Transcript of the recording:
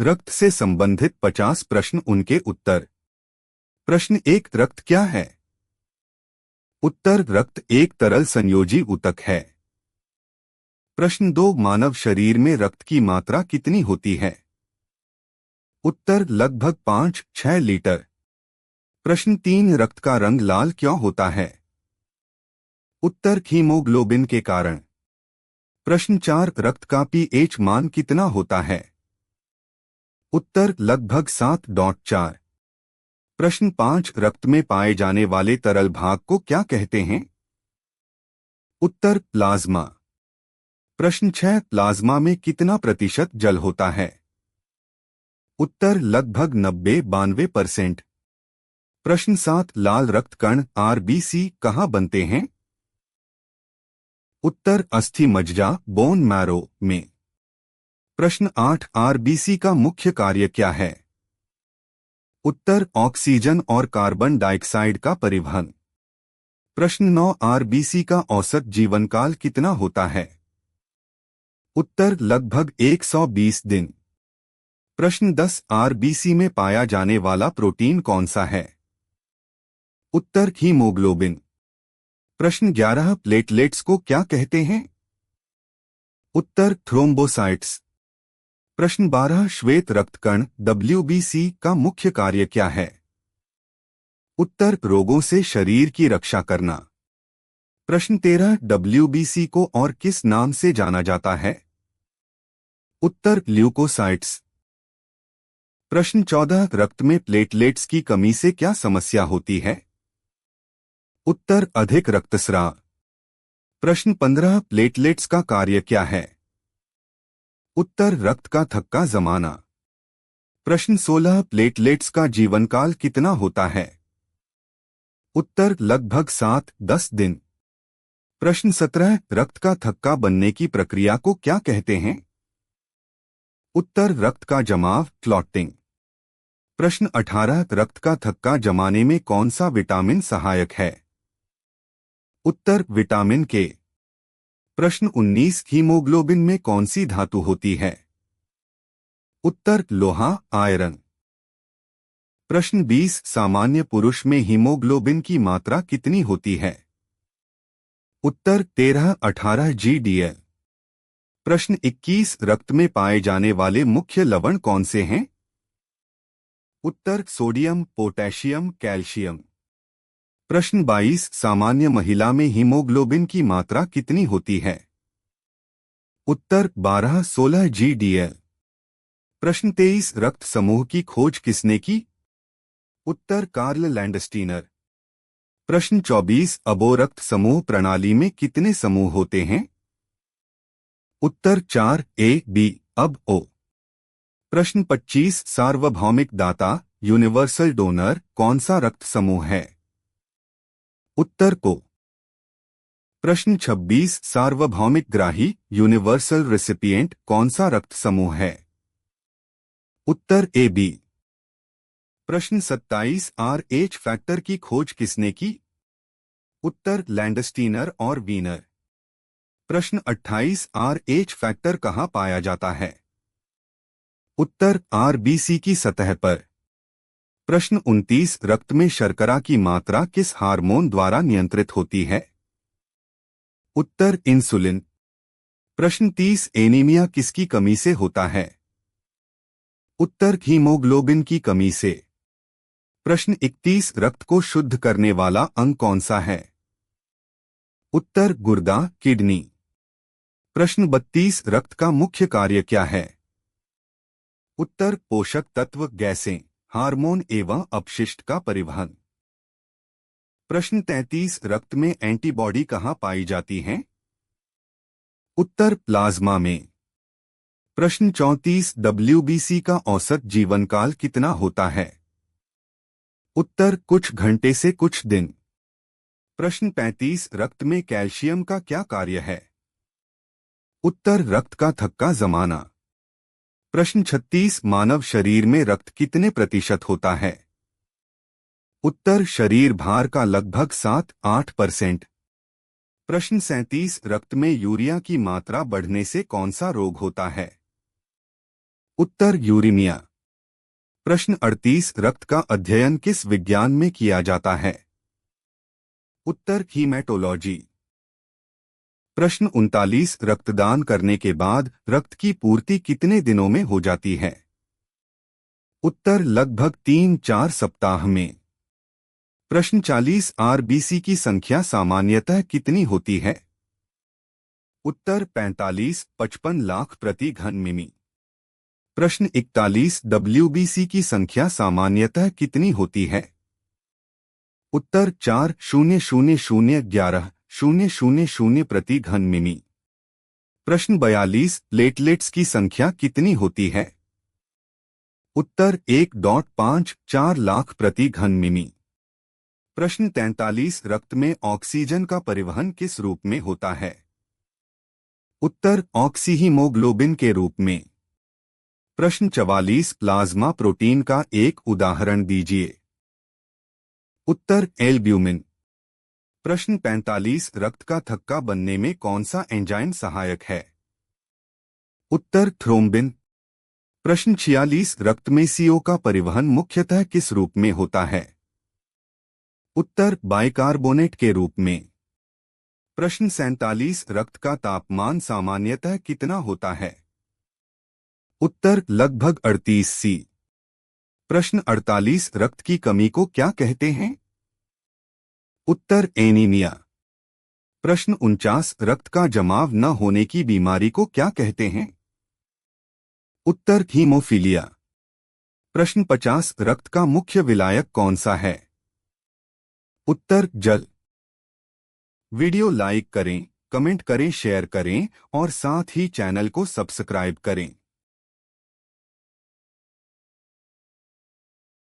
रक्त से संबंधित 50 प्रश्न, उनके उत्तर। प्रश्न 1, रक्त क्या है? उत्तर, रक्त एक तरल संयोजी ऊतक है। प्रश्न 2, मानव शरीर में रक्त की मात्रा कितनी होती है? उत्तर, लगभग 5-6 लीटर। प्रश्न 3, रक्त का रंग लाल क्यों होता है? उत्तर, हीमोग्लोबिन के कारण। प्रश्न 4, रक्त का पीएच मान कितना होता है? उत्तर, लगभग 7.4। प्रश्न 5, रक्त में पाए जाने वाले तरल भाग को क्या कहते हैं? उत्तर, प्लाज्मा। प्रश्न 6, प्लाज्मा में कितना प्रतिशत जल होता है? उत्तर, लगभग 90-92%। प्रश्न 7, लाल रक्त कण आरबीसी कहाँ बनते हैं? उत्तर, अस्थि मज्जा बोन मैरो में। प्रश्न 8, आरबीसी का मुख्य कार्य क्या है? उत्तर, ऑक्सीजन और कार्बन डाइऑक्साइड का परिवहन। प्रश्न 9, आरबीसी का औसत जीवनकाल कितना होता है? उत्तर, लगभग 120 दिन। प्रश्न 10, आरबीसी में पाया जाने वाला प्रोटीन कौन सा है? उत्तर, हीमोग्लोबिन। प्रश्न 11, प्लेटलेट्स को क्या कहते हैं? उत्तर, थ्रोम्बोसाइट्स। प्रश्न 12, श्वेत रक्तकण डब्ल्यूबीसी का मुख्य कार्य क्या है? उत्तर, रोगों से शरीर की रक्षा करना। प्रश्न 13, डब्ल्यूबीसी को और किस नाम से जाना जाता है? उत्तर, ल्यूकोसाइट्स। प्रश्न 14, रक्त में प्लेटलेट्स की कमी से क्या समस्या होती है? उत्तर, अधिक रक्तस्राव। प्रश्न 15, प्लेटलेट्स का कार्य क्या है? उत्तर, रक्त का थक्का जमाना। प्रश्न 16, प्लेटलेट्स का जीवनकाल कितना होता है? उत्तर, लगभग 7-10 दिन। प्रश्न 17, रक्त का थक्का बनने की प्रक्रिया को क्या कहते हैं? उत्तर, रक्त का जमाव क्लॉटिंग। प्रश्न 18, रक्त का थक्का जमाने में कौन सा विटामिन सहायक है? उत्तर, विटामिन के। प्रश्न 19, हीमोग्लोबिन में कौन सी धातु होती है? उत्तर, लोहा आयरन। प्रश्न 20, सामान्य पुरुष में हीमोग्लोबिन की मात्रा कितनी होती है? उत्तर, 13-18 GDL। प्रश्न 21, रक्त में पाए जाने वाले मुख्य लवण कौन से हैं? उत्तर, सोडियम, पोटेशियम, कैल्शियम। प्रश्न 22, सामान्य महिला में हीमोग्लोबिन की मात्रा कितनी होती है? उत्तर, 12-16 GDL। प्रश्न 23, रक्त समूह की खोज किसने की? उत्तर, कार्ल लैंडस्टीनर। प्रश्न 24, अबोरक्त समूह प्रणाली में कितने समूह होते हैं? उत्तर, 4 A-B अब O। प्रश्न 25, सार्वभौमिक दाता यूनिवर्सल डोनर कौन सा रक्त समूह है? उत्तर, को। प्रश्न 26, सार्वभौमिक ग्राही यूनिवर्सल रेसिपिएंट कौन सा रक्त समूह है? उत्तर, AB। प्रश्न 27, RH फैक्टर की खोज किसने की? उत्तर, लैंडस्टीनर और वीनर। प्रश्न 28, RH फैक्टर कहाँ पाया जाता है? उत्तर, आरबीसी की सतह पर। प्रश्न 29, रक्त में शर्करा की मात्रा किस हार्मोन द्वारा नियंत्रित होती है? उत्तर, इंसुलिन। प्रश्न 30, एनीमिया किसकी कमी से होता है? उत्तर, हीमोग्लोबिन की कमी से। प्रश्न 31, रक्त को शुद्ध करने वाला अंग कौन सा है? उत्तर, गुर्दा, किडनी। प्रश्न 32, रक्त का मुख्य कार्य क्या है? उत्तर, पोषक तत्व, गैसें, हार्मोन एवं अपशिष्ट का परिवहन। प्रश्न 33, रक्त में एंटीबॉडी कहाँ पाई जाती हैं? उत्तर, प्लाज्मा में। प्रश्न 34, डब्ल्यूबीसी का औसत जीवनकाल कितना होता है? उत्तर, कुछ घंटे से कुछ दिन। प्रश्न 35, रक्त में कैल्शियम का क्या कार्य है? उत्तर, रक्त का थक्का जमाना। प्रश्न 36, मानव शरीर में रक्त कितने प्रतिशत होता है? उत्तर, शरीर भार का लगभग 7-8%। प्रश्न 37, रक्त में यूरिया की मात्रा बढ़ने से कौन सा रोग होता है? उत्तर यूरेमिया। प्रश्न 38 रक्त का अध्ययन किस विज्ञान में किया जाता है? उत्तर हीमेटोलॉजी। प्रश्न 39 रक्तदान करने के बाद रक्त की पूर्ति कितने दिनों में हो जाती है? उत्तर लगभग 3-4 सप्ताह में। प्रश्न 40 आरबीसी की संख्या सामान्यतः कितनी होती है? उत्तर 45-55 लाख प्रति घन मिमी। प्रश्न 41 डब्ल्यूबीसी की संख्या सामान्यतः कितनी होती है? उत्तर 4,000,11,000 प्रति घन मिमी। प्रश्न 42 प्लेटलेट्स की संख्या कितनी होती है? उत्तर 1.54 लाख प्रति घन मिमी। प्रश्न 43 रक्त में ऑक्सीजन का परिवहन किस रूप में होता है? उत्तर ऑक्सीहीमोग्लोबिन के रूप में। प्रश्न 44 प्लाज्मा प्रोटीन का एक उदाहरण दीजिए। उत्तर एल्ब्यूमिन। प्रश्न 45 रक्त का थक्का बनने में कौन सा एंजाइम सहायक है? उत्तर थ्रोम्बिन। प्रश्न 46 रक्त में CO का परिवहन मुख्यतः किस रूप में होता है? उत्तर बाइकार्बोनेट के रूप में। प्रश्न 47 रक्त का तापमान सामान्यतः कितना होता है? उत्तर लगभग 38°C। प्रश्न 48 रक्त की कमी को क्या कहते हैं? उत्तर एनीमिया। प्रश्न 49 रक्त का जमाव न होने की बीमारी को क्या कहते हैं? उत्तर हीमोफीलिया। प्रश्न 50 रक्त का मुख्य विलायक कौन सा है? उत्तर जल। वीडियो लाइक करें, कमेंट करें, शेयर करें और साथ ही चैनल को सब्सक्राइब करें।